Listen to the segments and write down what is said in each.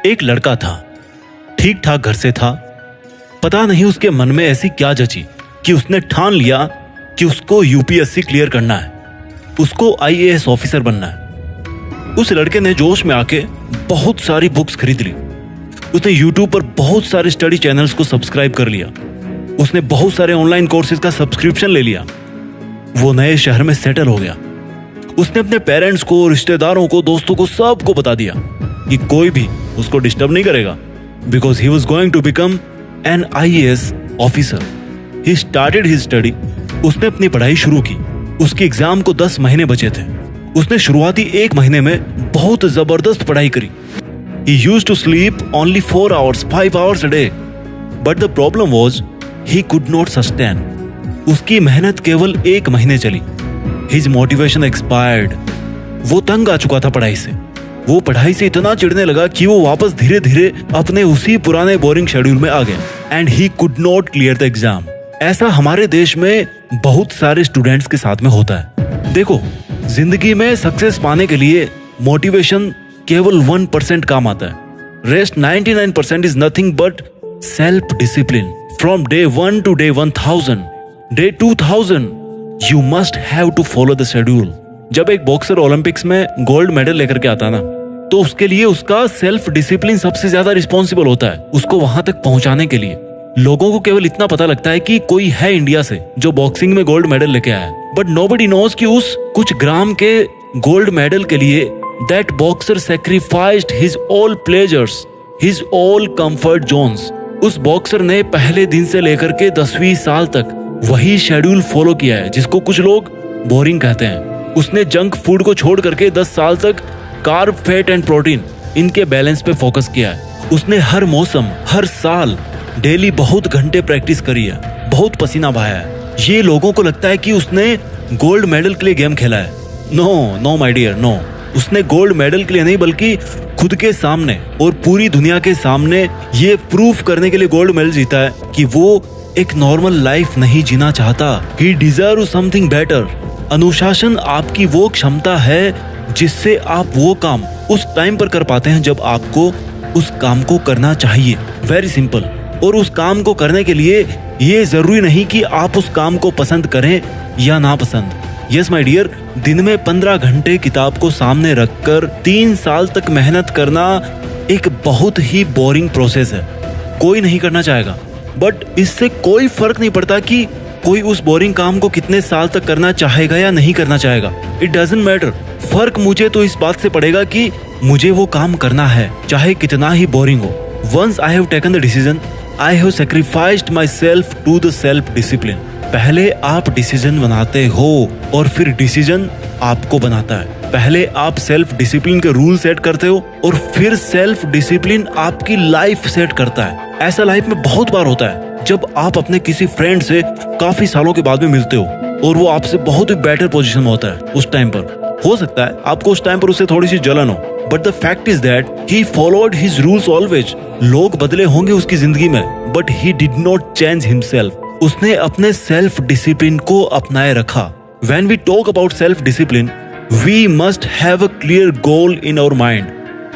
एक लड़का था, ठीक ठाक घर से था। पता नहीं उसके मन में ऐसी क्या जची कि उसने ठान लिया कि उसको यूपीएससी क्लियर करना है, उसको आईएएस ऑफिसर बनना है। उस लड़के ने जोश में आके बहुत सारी बुक्स खरीद ली। उसने यूट्यूब पर बहुत सारे स्टडी चैनल्स को सब्सक्राइब कर लिया। उसने बहुत सारे ऑनलाइन कोर्सेज का सब्सक्रिप्शन ले लिया। वो नए शहर में सेटल हो गया। उसने अपने पेरेंट्स को, रिश्तेदारों को, दोस्तों को, सबको बता दिया कि कोई भी उसको डिस्टर्ब नहीं करेगा, because he was going to become an IAS officer. He started his study. उसने अपनी पढ़ाई शुरू की। उसके एग्जाम को 10 महीने बचे थे। उसने शुरुआती 1 महीने में बहुत जबरदस्त पढ़ाई करी। He used to sleep only 4 hours, 5 hours a day. But the problem was, he could not sustain. उसकी मेहनत केवल 1 महीने चली। His motivation expired. वो तंग आ चुका था पढ़ाई से। वो पढ़ाई से इतना चिढ़ने लगा कि वो वापस धीरे धीरे अपने उसी पुराने बोरिंग शेड्यूल में आ गया। And he could not clear the exam. ऐसा हमारे देश में बहुत सारे स्टूडेंट्स के साथ में होता है। देखो, जिंदगी में सक्सेस पाने के लिए मोटिवेशन केवल 1% काम आता है। Rest 99% is nothing but self discipline. From day 1 to day 1000, day 2000 you must have to follow the schedule. जब एक बॉक्सर ओलंपिक्स में गोल्ड मेडल लेकर के आता ना, तो उसके लिए उसका सेल्फ डिसिप्लिन सबसे ज्यादा रिस्पॉन्सिबल होता है उसको वहां तक पहुंचाने के लिए। लोगों को केवल इतना पता लगता है कि कोई है इंडिया से जो बॉक्सिंग में गोल्ड मेडल लेके आया है, बट नोबडी नोज कि उस कुछ ग्राम के गोल्ड मेडल के लिए that boxer sacrificed his all pleasures, his all comfort zones. उस बॉक्सर ने पहले दिन से लेकर के 10वीं साल तक वही शेड्यूल फॉलो किया है जिसको कुछ लोग बोरिंग कहते हैं। उसने जंक फूड को छोड़ करके 10 साल तक कार्ब, फैट एंड प्रोटीन इनके बैलेंस पे फोकस किया है। उसने हर मौसम, हर साल डेली बहुत घंटे प्रैक्टिस करी है, बहुत पसीना बहाया है। ये लोगों को लगता है कि उसने गोल्ड मेडल के लिए गेम खेला है। No my dear, no. उसने गोल्ड मेडल के लिए नहीं, बल्कि खुद के सामने और पूरी दुनिया के सामने ये प्रूफ करने के लिए गोल्ड मेडल जीता है कि वो एक नॉर्मल लाइफ नहीं जीना चाहता। He deserve something better. अनुशासन आपकी वो क्षमता है जिससे आप वो काम उस टाइम पर कर पाते हैं जब आपको उस काम को करना चाहिए। Very simple. और उस काम को करने के लिए ये जरूरी नहीं कि आप उस काम को पसंद करें या ना पसंद। यस माय डियर, दिन में 15 घंटे किताब को सामने रखकर 3 साल तक मेहनत करना एक बहुत ही बोरिंग प्रोसेस है। कोई नहीं करना चाहेगा, बट इससे कोई फर्क नहीं पड़ता कि कोई उस बोरिंग काम को कितने साल तक करना चाहेगा या नहीं करना चाहेगा। It doesn't matter. फर्क मुझे तो इस बात से पड़ेगा कि मुझे वो काम करना है, चाहे कितना ही बोरिंग हो। Once I have taken the decision, I have sacrificed myself to the self discipline. पहले आप डिसीजन बनाते हो और फिर डिसीजन आपको बनाता है। पहले आप सेल्फ डिसिप्लिन के रूल सेट करते हो और फिर सेल्फ डिसिप्लिन आपकी लाइफ सेट करता है। ऐसा लाइफ में बहुत बार होता है जब आप अपने किसी फ्रेंड से काफी सालों के बाद में मिलते हो और वो आपसे बहुत ही बेटर पोजीशन में होता है। उस टाइम पर हो सकता है आपको उस टाइम पर उससे थोड़ी सी जलन हो, but the fact is that he followed his rules always. लोग बदले होंगे उसकी जिंदगी में, but he did not change himself. उसने अपने सेल्फ डिसिप्लिन को अपनाए रखा। When we talk about self discipline, we must have a clear goal in our mind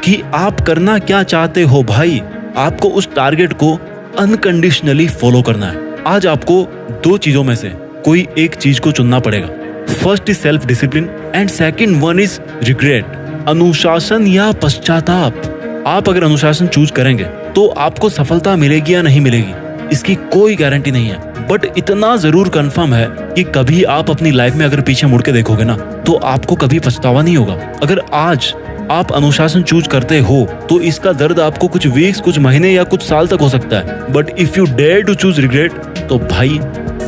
कि आप करना क्या चाहते हो भाई। आपको उस टारगेट को अनकंडीशनली फॉलो करना है। आज आपको 2 चीजों में से कोई एक चीज को चुनना पड़ेगा। First is self discipline and second one is regret, अनुशासन या पश्चाताप। आप अगर अनुशासन चूज करेंगे तो आपको सफलता मिलेगी या नहीं मिलेगी इसकी कोई गारंटी नहीं है, बट इतना जरूर कंफर्म है कि कभी आप अपनी लाइफ में अगर पीछे मुड़ के देखोगे ना, तो आपको कभी पछतावा नहीं होगा। अगर आज आप अनुशासन चूज करते हो तो इसका दर्द आपको कुछ वीक्स, कुछ महीने या कुछ साल तक हो सकता है, but if you dare to choose regret, तो भाई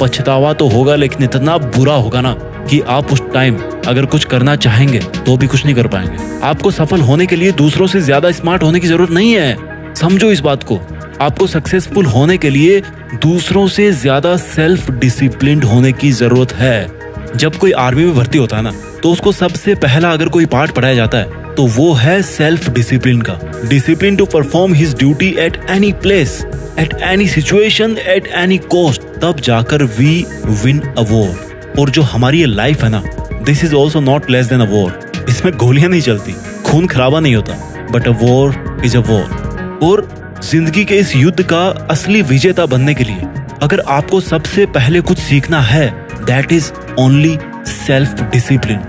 पछतावा तो होगा, लेकिन इतना बुरा होगा ना कि आप उस टाइम अगर कुछ करना चाहेंगे तो भी कुछ नहीं कर पाएंगे। आपको सफल होने के लिए दूसरों से ज्यादा स्मार्ट होने की जरूरत नहीं है। समझो इस बात को। आपको सक्सेसफुल होने के लिए दूसरों से ज्यादा सेल्फ डिसिप्लिन्ड होने की जरूरत है। जब कोई आर्मी में भर्ती होता है ना, तो उसको सबसे पहला अगर कोई पार्ट पढ़ाया जाता है तो वो है सेल्फ डिसिप्लिन का। Discipline to perform his duty at any place, at any situation, at any cost. तब जाकर वी विन अ वॉर। और जो हमारी ये लाइफ है ना, this is also not less than a war. इसमें गोलियां नहीं चलती, खून खराबा नहीं होता, but a war is a war. और जिंदगी के इस युद्ध का असली विजेता बनने के लिए अगर आपको सबसे पहले कुछ सीखना है, that is only self discipline.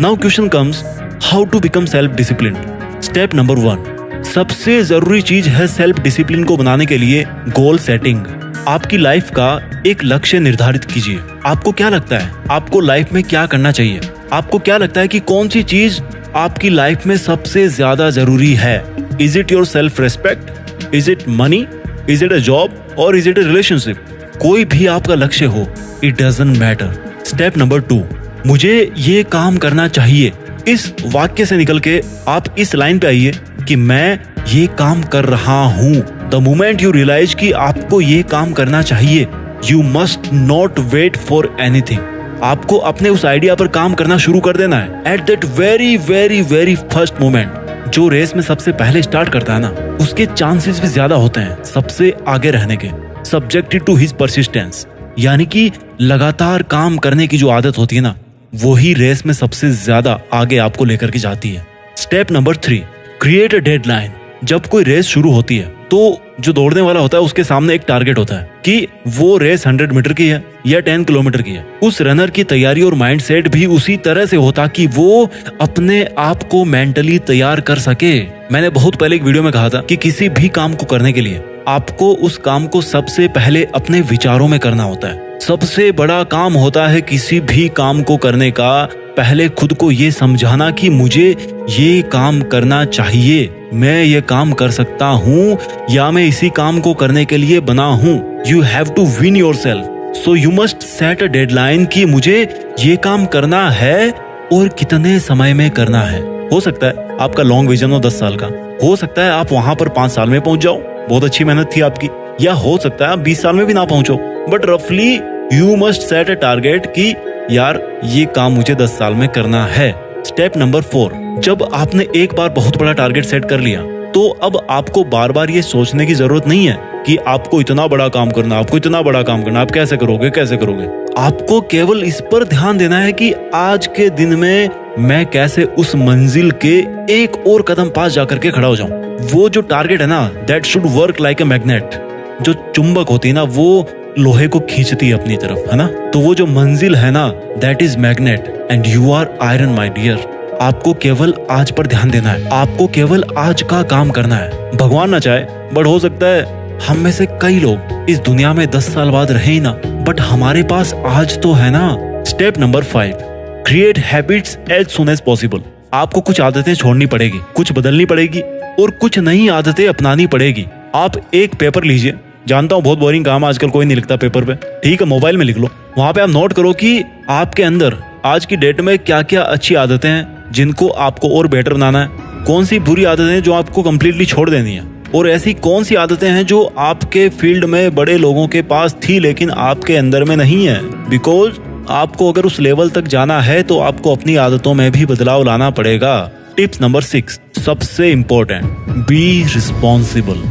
Now question comes, how to become self discipline. Step number 1, सबसे जरूरी चीज है सेल्फ डिसिप्लिन को बनाने के लिए गोल सेटिंग। आपकी लाइफ का एक लक्ष्य निर्धारित कीजिए। आपको क्या लगता है आपको लाइफ में क्या करना चाहिए? आपको क्या लगता है कि कौन सी चीज आपकी लाइफ में सबसे ज्यादा जरूरी है? Is it your self respect? Is it money? Is it a job? और इज इट अ रिलेशनशिप? कोई भी आपका लक्ष्य हो, it doesn't matter. Step number 2, मुझे ये काम करना चाहिए। इस वाक्य से निकल के आप इस लाइन पे आइए कि मैं ये काम कर रहा हूं। द मोमेंट यू रियलाइज कि आपको ये काम करना चाहिए, you must not wait for anything. आपको अपने उस आइडिया पर काम करना शुरू कर देना है at that very very very first moment. जो रेस में सबसे पहले स्टार्ट करता है ना, उसके चांसेस भी ज्यादा होते हैं सबसे आगे रहने के, सब्जेक्टेड टू हिज परसिस्टेंस। यानी कि लगातार काम करने की जो आदत होती है ना, वही रेस में सबसे ज्यादा आगे आपको लेकर के जाती है। Step number 3, create a deadline. जब कोई रेस शुरू होती है तो जो दौड़ने वाला होता है उसके सामने एक टारगेट होता है कि वो रेस 100 मीटर की है या 10 किलोमीटर की है। उस रनर की तैयारी और माइंडसेट भी उसी तरह से होता कि वो अपने आप को मेंटली तैयार कर सके। मैंने बहुत पहले एक वीडियो में कहा था कि किसी भी काम को करने के लिए आपको उस काम को सबसे पहले अपने विचारों में करना होता है। सबसे बड़ा काम होता है किसी भी काम को करने का पहले खुद को ये समझाना कि मुझे ये काम करना चाहिए, मैं ये काम कर सकता हूँ या मैं इसी काम को करने के लिए बना हूँ। You have to win yourself, so you must set a deadline कि मुझे ये काम करना है और कितने समय में करना है। हो सकता है आपका लॉन्ग विजन हो 10 साल का, हो सकता है आप वहां पर 5 साल में पहुंच जाओ, बहुत अच्छी मेहनत थी आपकी, या हो सकता है आप 20 साल में भी ना पहुंचो, बट रफली you must set a target कि यार ये काम मुझे 10 साल में करना है। स्टेप नंबर 4, जब आपने एक बार बहुत बड़ा टारगेट सेट कर लिया तो अब आपको बार बार ये सोचने की जरूरत नहीं है कि आपको इतना बड़ा काम करना, आपको इतना बड़ा काम करना, आप कैसे करोगे कैसे करोगे। आपको केवल इस पर ध्यान देना है कि आज के दिन में मैं कैसे उस मंजिल के एक और कदम पास जाकर के खड़ा हो जाऊं। वो जो टारगेट है ना, that should work like a magnet. जो चुंबक होती है ना, वो लोहे को खींचती है अपनी तरफ, है ना। तो वो जो मंजिल है ना, that is magnet and you are iron my dear. आपको केवल आज पर ध्यान देना है, आपको केवल आज का काम करना है। भगवान ना चाहे, बट हो सकता है हम में से कई लोग इस दुनिया में 10 साल बाद रहे ही ना, बट हमारे पास आज तो है ना। Step number 5, create habits as soon as possible. आपको कुछ आदतें छोड़नी पड़ेगी, कुछ बदलनी पड़ेगी और कुछ नई आदतें अपनानी पड़ेगी। आप एक पेपर लीजिए, जानता हूँ बहुत बोरिंग काम, आजकल कोई नहीं लिखता पेपर पे, ठीक है, मोबाइल में लिख लो। वहां पे आप नोट करो कि आपके अंदर आज की डेट में क्या क्या अच्छी आदतें हैं जिनको आपको और बेटर बनाना है, कौन सी बुरी आदतें हैं जो आपको कम्प्लीटली छोड़ देनी है, और ऐसी कौन सी आदतें हैं जो आपके फील्ड में बड़े लोगों के पास थी लेकिन आपके अंदर में नहीं है। बिकॉज आपको अगर उस लेवल तक जाना है तो आपको अपनी आदतों में भी बदलाव लाना पड़ेगा। टिप्स नंबर 6, सबसे important, be responsible,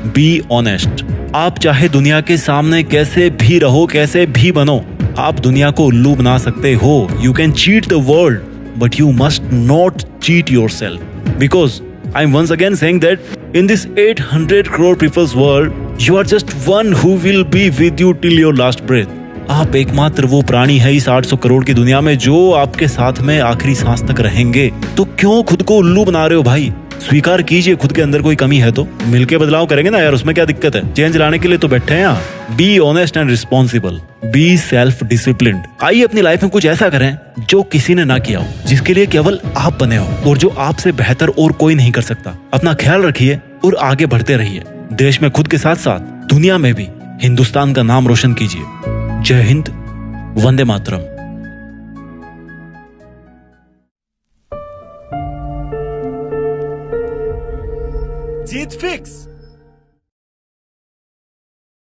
be honest. आप चाहे दुनिया के सामने कैसे भी रहो, कैसे भी बनो, आप दुनिया को उल्लू बना सकते हो। You can cheat the world but you must not cheat yourself, because I'm once again saying that in this 800 crore people's world, you are just one who will be with you till your last breath. आप एकमात्र वो प्राणी है इस 800 करोड़ की दुनिया में जो आपके साथ में आखिरी सांस तक रहेंगे। तो क्यों खुद को उल्लू बना रहे हो भाई? स्वीकार कीजिए खुद के अंदर कोई कमी है तो मिलके बदलाव करेंगे ना यार, उसमें क्या दिक्कत है? चेंज लाने के लिए तो बैठे हैं यहाँ। Be honest and responsible, be self disciplined. आइए अपनी लाइफ में कुछ ऐसा करें जो किसी ने ना किया हो, जिसके लिए केवल आप बने हो और जो आपसे बेहतर और कोई नहीं कर सकता। अपना ख्याल रखिए और आगे बढ़ते रहिए। देश में खुद के साथ साथ दुनिया में भी हिंदुस्तान का नाम रोशन कीजिए। जय हिंद, वंदे मातरम। जीत फिक्स।